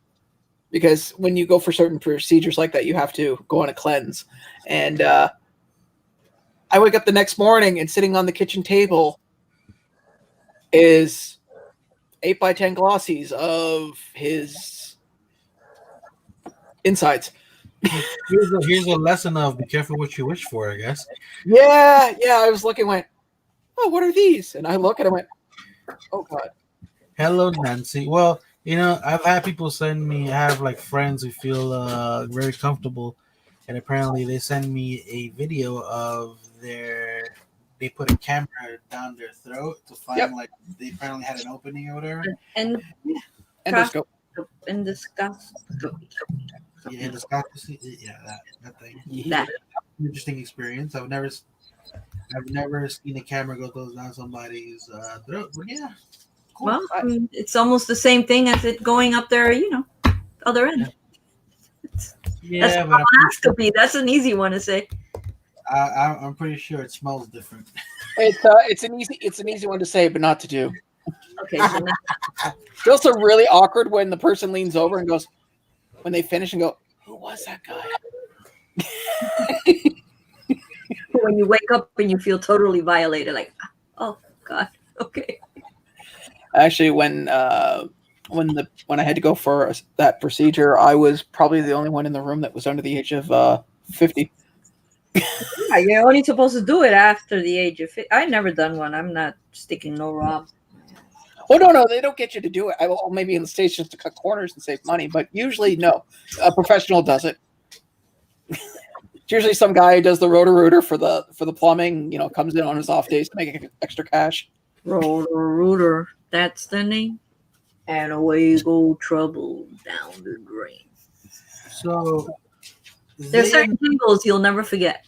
because when you go for certain procedures like that, you have to go on a cleanse. And I wake up the next morning, and sitting on the kitchen table is 8x10 glossies of his insides. Here's a lesson of be careful what you wish for, I guess. Yeah. I was looking, went, oh, what are these? And I look and I went, oh God. Hello, Nancy. Well, you know, I've had people send me. I have like friends who feel very comfortable, and apparently they send me a video of they put a camera down their throat to find like they apparently had an opening or whatever. And Endoscope. endoscopy. Yeah, endoscopy. Yeah, that thing. That. Interesting experience. I've never seen a camera go down somebody's throat. But yeah, cool. Well, I mean, it's almost the same thing as it going up there, other end. Yeah, That's but colonoscopy. That's an easy one to say. I'm pretty sure it smells different. It's an easy one to say, but not to do. Okay, so now, It's also really awkward when the person leans over and goes, when they finish and go, who was that guy? when you wake up and you feel totally violated, like, oh God, okay. Actually, when I had to go for that procedure, I was probably the only one in the room that was under the age of 50. Yeah, you're only supposed to do it after the age of 50. I never done one. I'm not sticking no rob. Oh, no, they don't get you to do it. Well, maybe in the States just to cut corners and save money, but usually, no. A professional does it. It's usually some guy who does the Roto-Rooter for the plumbing, comes in on his off days to make extra cash. Roto-Rooter, that's the name. And away go trouble down the drain. So there's certain jingles you'll never forget.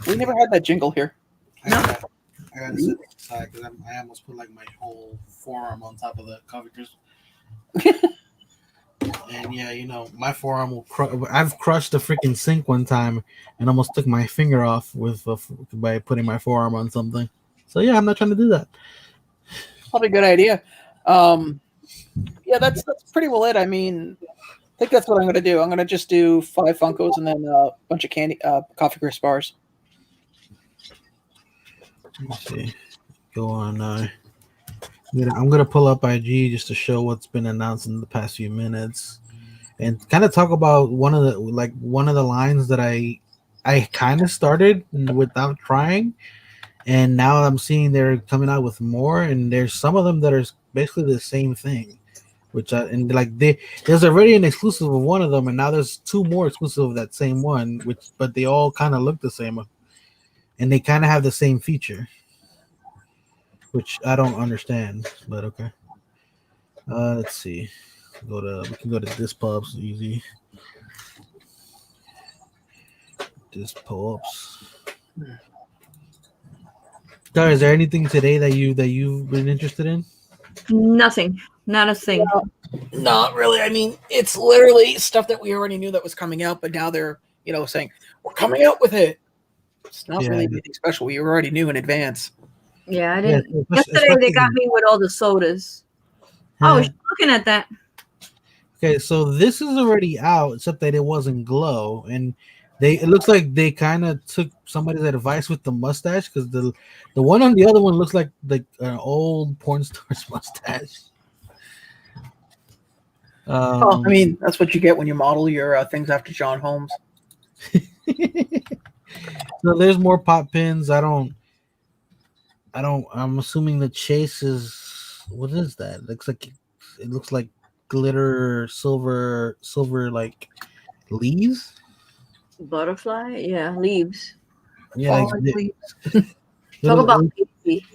We never had that jingle here. I gotta sit aside because I almost put like my whole forearm on top of the coffee crisp. And yeah, my forearm will. I've crushed a freaking sink one time and almost took my finger off by putting my forearm on something. So yeah, I'm not trying to do that. Probably a good idea. Yeah, that's pretty well it. I mean, I think that's what I'm going to do. I'm going to just do 5 Funkos and then a bunch of coffee crisp bars. Let me see. Go on. I'm gonna pull up IG just to show what's been announced in the past few minutes, and kind of talk about one of the lines that I kind of started without trying, and now I'm seeing they're coming out with more, and there's some of them that are basically the same thing, there's already an exclusive of one of them, and now there's 2 more exclusive of that same one, but they all kind of look the same. And they kind of have the same feature, which I don't understand, but okay. Let's see. We can go to this pubs easy. This pubs. Dar, is there anything today that you've been interested in? Nothing. Not a thing. Not really. I mean, it's literally stuff that we already knew that was coming out, but now they're saying we're coming out with it. It's not Yeah. really anything special. We already knew in advance. Yeah, I Yeah, didn't. Yesterday they got me with all the sodas. I was looking at that. Okay, so this is already out, except that it wasn't glow, and it looks like they kind of took somebody's advice with the mustache because the one on the other one looks like an old porn star's mustache. I mean, that's what you get when you model your things after John Holmes. So there's more pop pins. I'm assuming the chase is, what is that? It looks like glitter silver like leaves. Butterfly? Yeah, leaves. Yeah, like, Falling leaves. little- Talk about baby.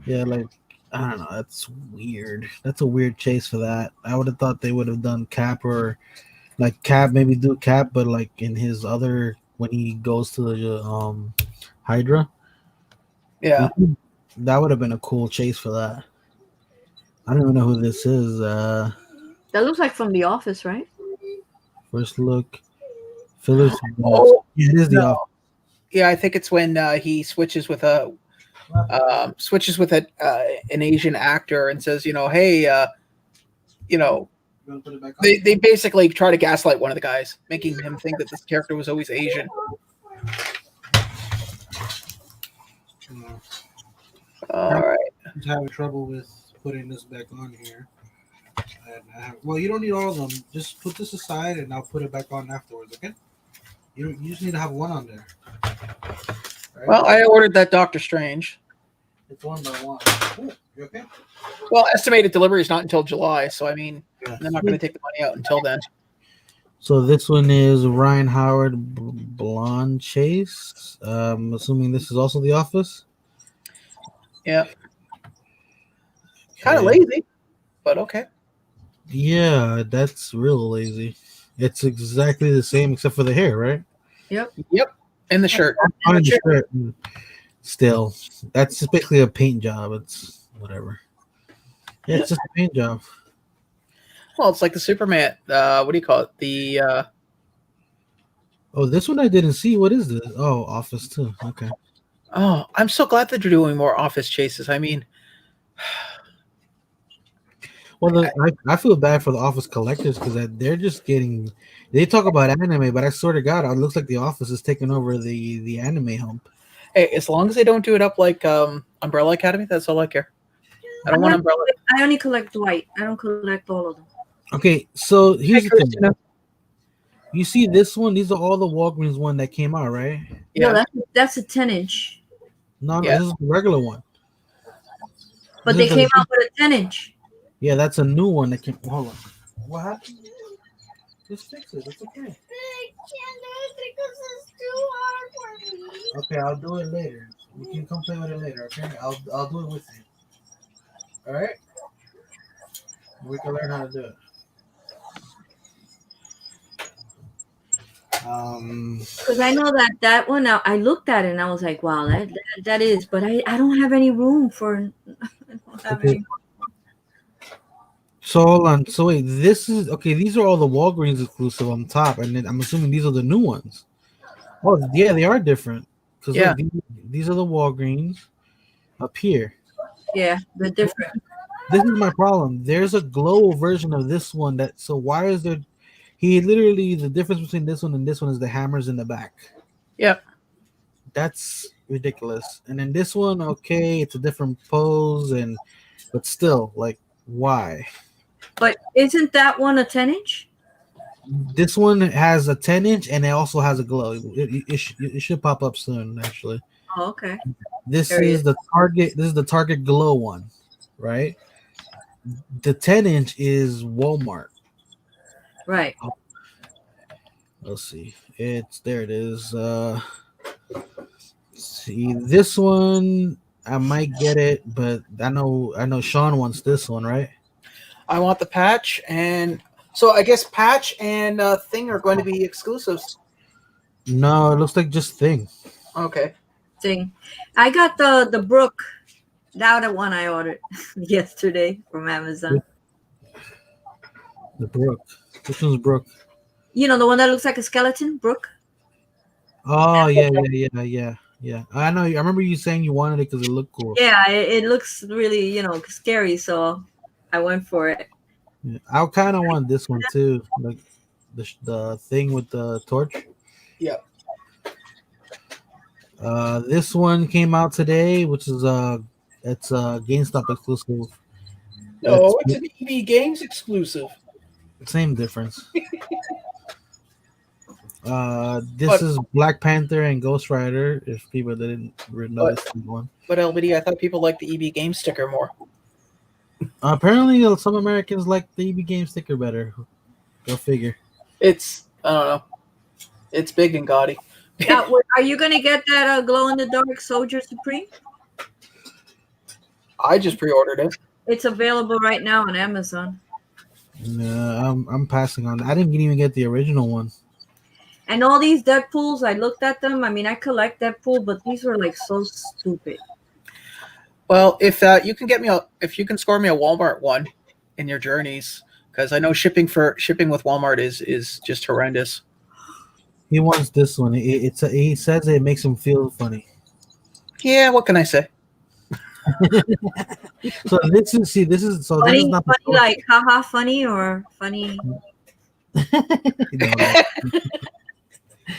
yeah, like I don't know. That's weird. That's a weird chase for that. I would have thought they would have done Cap, or like Cap, maybe do Cap, but like in his other, when he goes to the Hydra. Yeah. That would have been a cool chase for that. I don't even know who this is. That looks like from The Office, right? First look. Phyllis. Oh, Yeah, it is the no. Office. Yeah, I think it's when he switches with an Asian actor and says, hey, they basically try to gaslight one of the guys, making him think that this character was always Asian. All right. I'm having trouble with putting this back on here. Well, you don't need all of them. Just put this aside, and I'll put it back on afterwards. Okay? You just need to have one on there. All right? Well, I ordered that Doctor Strange. It's one by one. Ooh, you okay? Well, estimated delivery is not until July, so I mean, Yeah. they're not going to take the money out until then. So this one is Ryan Howard Blonde Chase. Assuming this is also The Office. Yeah. Kind of lazy, but okay. Yeah, that's real lazy. It's exactly the same except for the hair, right? Yep. And the shirt. On the shirt. Still, that's just basically a paint job. It's whatever. Yeah, it's just a paint job. Well, it's like the Superman. What do you call it? Oh, this one I didn't see. What is this? Oh, Office too. Okay. Oh, I'm so glad that they're doing more Office chases. I mean, Well, I feel bad for the Office collectors because they're just getting. They talk about anime, but I swear to God, it looks like the Office is taking over the anime hump. hey, as long as they don't do it up like Umbrella Academy, that's all I care. I don't want Umbrella. I only collect Dwight. I don't collect all of them. Okay, so here's Hey, the thing. Christina. You see this one? These are all the Walgreens one that came out, right? Yeah. No, that's a 10-inch. No, Yeah. this is the regular one. But This they is came out with a 10-inch. Yeah, that's a new one that came. Hold on. What happened? Just fix it. It's okay. I can't do it because it's too hard for me. Okay, I'll do it later. We can come play with it later. Okay, I'll do it with you. All right. We can learn how to do it. Because I know that one. I looked at it and I was like, wow, that is. But I don't have any room for. I don't have Okay. any. So hold on. So wait, this is okay. These are all the Walgreens exclusive on top, and then I'm assuming these are the new ones. Oh yeah, they are different. Because Yeah. these are the Walgreens up here. Yeah, they're different. This is my problem. There's a glow version of this one that. So why is there? He literally, the difference between this one and this one is the hammers in the back. Yep. That's ridiculous. And then this one, okay, it's a different pose, but still, like, why? But isn't that one a 10-inch? This one has a 10-inch and it also has a glow. It should pop up soon, actually. Oh, okay. This There it is the Target. This is the Target glow one, right? The 10-inch is Walmart. Right. Let's see. There it is. See this one. I might get it, but I know Sean wants this one, right? I want the patch, and so I guess patch and thing are going to be exclusives. No, it looks like just thing. Okay. Thing. I got the Brook. That one I ordered yesterday from Amazon. The Brook. Which one's Brook? You know, the one that looks like a skeleton, Brook. Oh yeah. I know. I remember you saying you wanted it because it looked cool. Yeah, it looks really, scary, so I went for it. Yeah. I kind of want this one too, like the thing with the torch. Yeah. This one came out today, which is it's a GameStop exclusive. No, it's an EB Games exclusive. Same difference. This is Black Panther and Ghost Rider. If people didn't notice that one, But LBD, I thought people liked the EB Games sticker more. Apparently some Americans like the EB Game sticker better. Go figure. It's I don't know. It's big and gaudy. Now, are you gonna get that glow in the dark Soldier Supreme? I just pre-ordered it. It's available right now on Amazon. I'm passing on. I didn't even get the original one. And all these Deadpools, I looked at them. I mean, I collect Deadpool, but these were like so stupid. Well, if you can if you can score me a Walmart one in your journeys, because I know shipping with Walmart is just horrendous. He wants this one. He says it makes him feel funny. Yeah, what can I say? So this is Funny, not funny like haha funny or funny.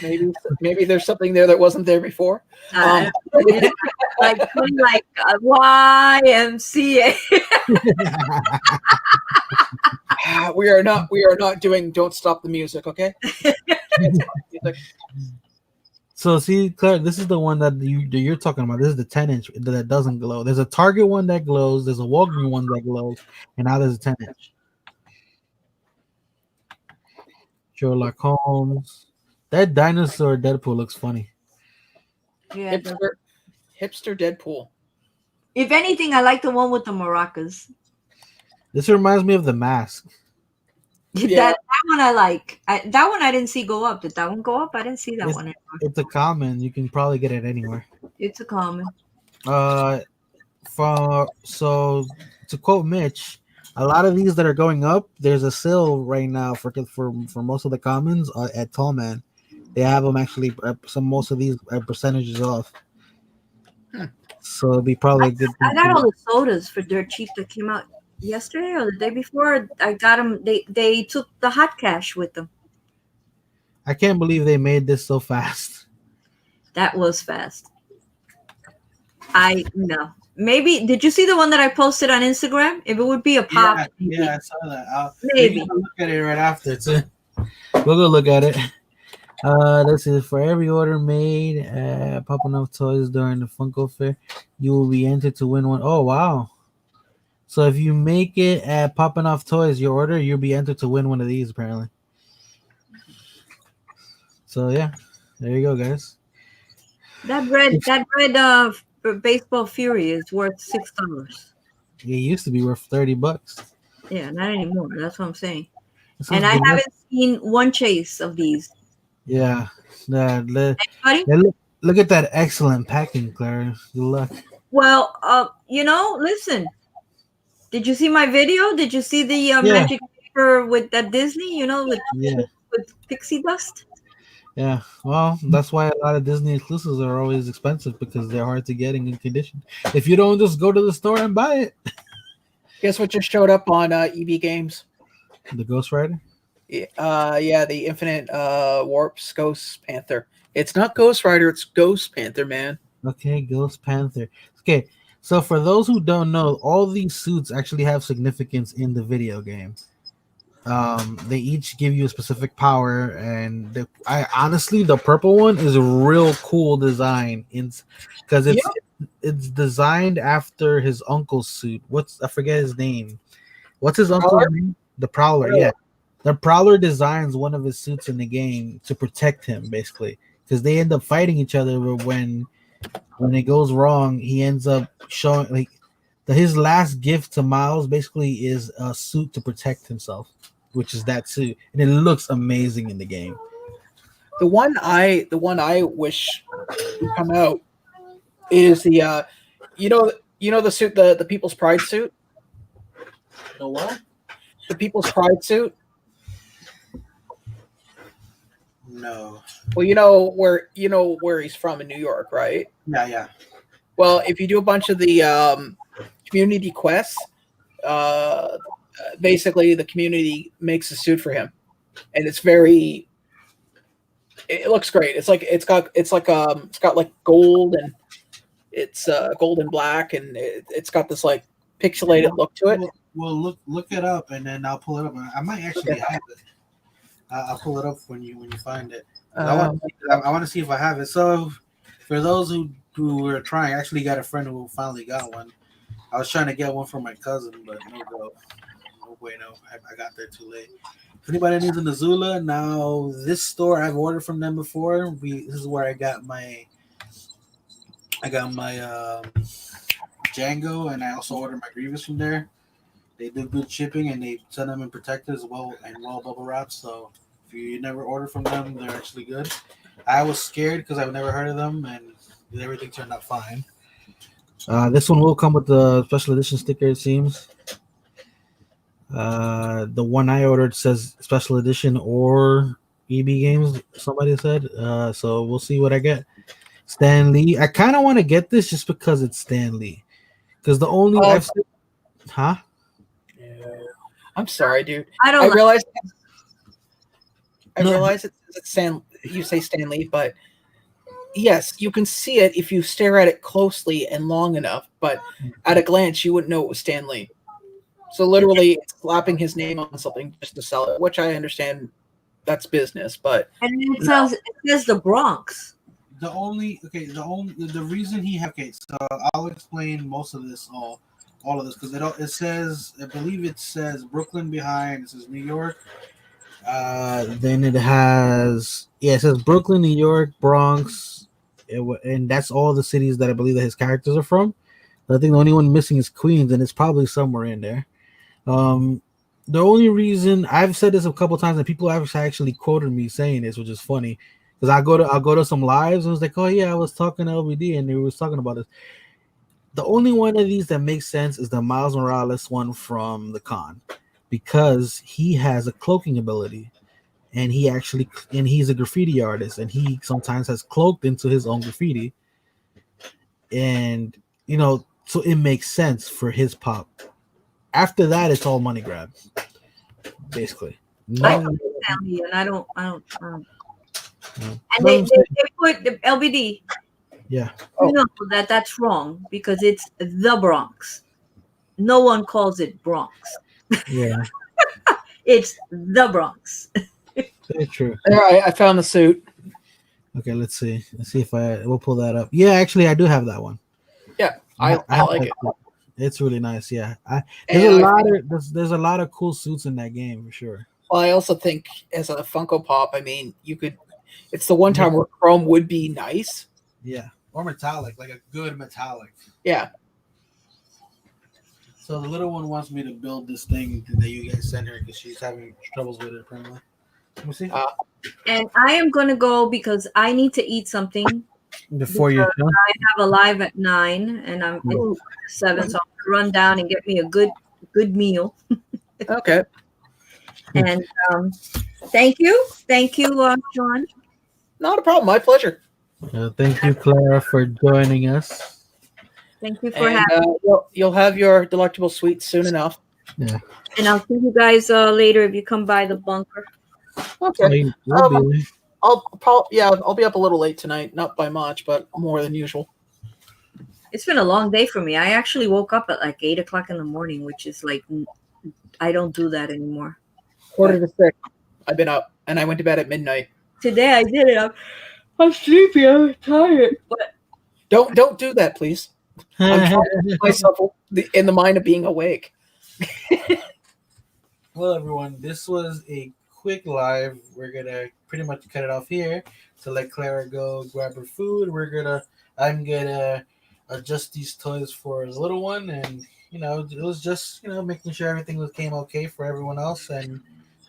Maybe there's something there that wasn't there before. Like funny like YMCA. We are not doing Don't Stop the Music, okay? So see, Claire, this is the one that you're talking about. This is the 10-inch that doesn't glow. There's a Target one that glows. There's a Walgreens one that glows, and now there's a 10-inch. Sherlock Holmes. That dinosaur Deadpool looks funny. Yeah. Hipster Deadpool. If anything, I like the one with the maracas. This reminds me of The Mask. Yeah. That one I like. That one I didn't see go up. Did that one go up? I didn't see that one anymore. It's a common. You can probably get it anywhere. It's a common. So to quote Mitch, a lot of these that are going up, there's a sale right now for most of the commons at Tallman. They have them actually most of these percentages off. So it'll be probably a good thing. I got all the sodas for dirt cheap that came out yesterday or the day before. I got them. They took the hot cash with them. I can't believe they made this so fast. That was fast. I know. Maybe did you see the one that I posted on Instagram? If it would be a pop, Yeah, I saw that. Maybe. We'll look at it right after too. We'll go look at it. This is for every order made at Popping Off Toys during the Funko Fair, you will be entered to win one. Oh wow! So if you make it at Popping Off Toys, your order, you'll be entered to win one of these apparently. So yeah, there you go, guys. that red baseball Fury is worth $6. It used to be worth $30. Yeah, not anymore. That's what I'm saying. That sounds And I good. haven't seen one chase of these. Yeah. Anybody? Look at that excellent packing, Clara. Good luck. Well, listen. Did you see my video? Did you see the magic paper with that Disney? With pixie dust. Yeah. Well, that's why a lot of Disney exclusives are always expensive because they're hard to get in good condition. If you don't just go to the store and buy it. Guess what just showed up on EB Games? The Ghost Rider. Yeah, the Infinite Warps Ghost Panther. It's not Ghost Rider, it's Ghost Panther, man. Okay, Ghost Panther. Okay, so for those who don't know, all these suits actually have significance in the video game. They each give you a specific power, and I honestly, the purple one is a real cool design, because it's designed after his uncle's suit. I forget his name. What's his uncle's name? The Prowler. Yeah. The Prowler designs one of his suits in the game to protect him, basically, because they end up fighting each other. But when it goes wrong, he ends up showing his last gift to Miles basically is a suit to protect himself, which is that suit, and it looks amazing in the game. The one I wish would come out is the the suit, the People's Pride suit, The what? the People's Pride suit. No. Well, you know where he's from in New York, right? Yeah, yeah. Well, if you do a bunch of the community quests, basically the community makes a suit for him, and it's very. It looks great. It's got like gold, and it's gold and black, and it's got this like pixelated look to it. Well, look it up, and then I'll pull it up. I might actually Okay. have it. I'll pull it up when you find it. Um, I want to see if I have it. So, for those who were trying, I actually got a friend who finally got one. I was trying to get one for my cousin, but no go. No way, no. I got there too late. If anybody needs a Nazula, now this store I've ordered from them before. This is where I got my Django, and I also ordered my Grievous from there. They do good shipping, and they send them in protectors as well and well bubble wraps. So if you never order from them, they're actually good. I was scared because I've never heard of them, and everything turned out fine. This one will come with the special edition sticker, it seems. The one I ordered says special edition or EB Games, somebody said. So we'll see what I get. Stan Lee. I kind of want to get this just because it's Stan Lee. Because the only Oh. I've seen, huh? I'm sorry, dude. I I don't know. realize. No. It's Stan. You say Stanley, but yes, you can see it if you stare at it closely and long enough. But at a glance, you wouldn't know it was Stanley. So literally, it's slapping his name on something just to sell it, which I understand. That's business, but And it says the Bronx. The reason so I'll explain most of this all of this because it says, I believe it says Brooklyn behind, it says New York. Then it says Brooklyn, New York, Bronx, and that's all the cities that I believe that his characters are from. I think the only one missing is Queens, and it's probably somewhere in there. The only reason I've said this a couple times, and people have actually quoted me saying this, which is funny, because I'll go to some lives and it's like, oh yeah, I was talking to LBD and they was talking about this. The only one of these that makes sense is the Miles Morales one from the con, because he has a cloaking ability, and he's a graffiti artist, and he sometimes has cloaked into his own graffiti, and so it makes sense for his pop. After that, it's all money grab, basically. I No, don't family, and I don't. no. And But they I'm saying- put the LBD. yeah. Oh. You know that's wrong because it's the Bronx. No one calls it Bronx. Yeah, It's the Bronx. very true. I found the suit. Okay, let's see. Let's see if we'll pull that up. Yeah, actually, I do have that one. Yeah, I have like that it. suit. It's really nice. Yeah, And there's a lot of cool suits in that game for sure. Well, I also think as a Funko Pop, I mean, you could. It's the one time where chrome would be nice. Yeah, or metallic, like a good metallic. Yeah. So the little one wants me to build this thing that you guys sent her because she's having troubles with it apparently. Let me see. And I am gonna go because I need to eat something. Before you Because I have a live at 9 and I'm at 7, so I'm gonna run down and get me a good meal. Okay. And thank you, Sean. Not a problem. My pleasure. thank you, Clara, for joining us. Thank you for And having you'll have your delectable sweets soon enough. Yeah. and I'll see you guys later if you come by the bunker. Okay. We'll be there. I'll be up a little late tonight. Not by much, but more than usual. It's been a long day for me. I actually woke up at like 8 o'clock in the morning, which is like I don't do that anymore. 5:45. I've been up, and I went to bed at midnight. Today I did it. I'm sleepy. I'm tired. But Don't do that, please. I'm trying to put myself in the mind of being awake. Well, everyone, this was a quick live. We're gonna pretty much cut it off here to let Clara go grab her food. I'm gonna adjust these toys for the little one, and it was just making sure everything came okay for everyone else and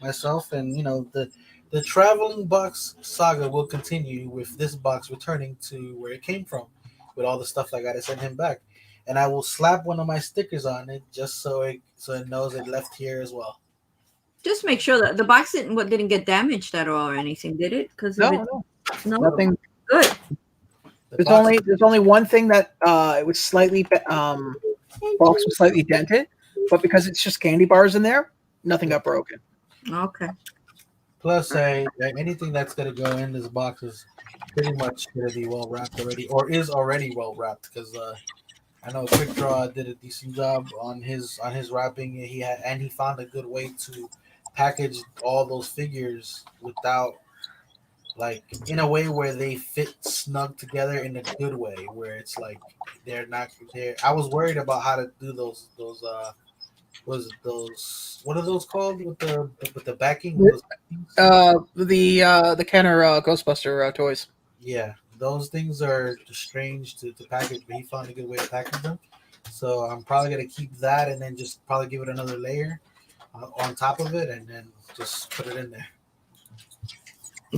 myself, and the traveling box saga will continue with this box returning to where it came from, with all the stuff I got to send him back, and I will slap one of my stickers on it just so it knows it left here as well. Just make sure that the box didn't get damaged at all or anything, did it? Because if it No, no, nothing. good. The There's only one thing that it was slightly box was slightly dented, but because it's just candy bars in there, nothing got broken. Okay. Plus, anything that's gonna go in this box is pretty much gonna be well wrapped already, or is already well wrapped. Because I know Quick Draw did a decent job on his wrapping. He found a good way to package all those figures without, like, in a way where they fit snug together in a good way, where it's like they're not there. I was worried about how to do those what are those called with the backing? Those The Kenner Ghostbuster toys. Yeah, those things are strange to package, but he found a good way to package them. So I'm probably gonna keep that, and then just probably give it another layer on top of it, and then just put it in there.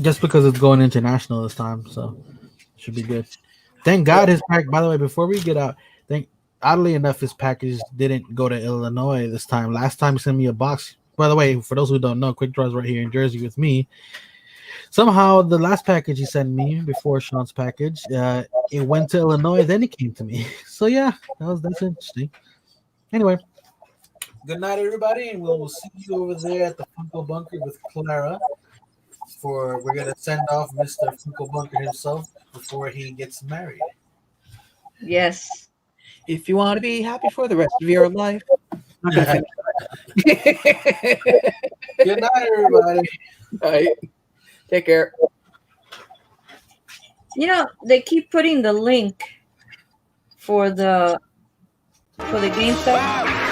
Just because it's going international this time, so should be good. Thank God his pack. By the way, before we get out, oddly enough, his package didn't go to Illinois this time. Last time he sent me a box. By the way, for those who don't know, Quick Draw's right here in Jersey with me. Somehow, the last package he sent me before Sean's package, it went to Illinois, then it came to me. So yeah, that's interesting. Anyway, good night, everybody, and we'll see you over there at the Funko Bunker with Clara. We're gonna send off Mr. Funko Bunker himself before he gets married. Yes. If you want to be happy for the rest of your life. I'm not gonna finish. Good night, everybody. All right. Take care. They keep putting the link for the game stuff.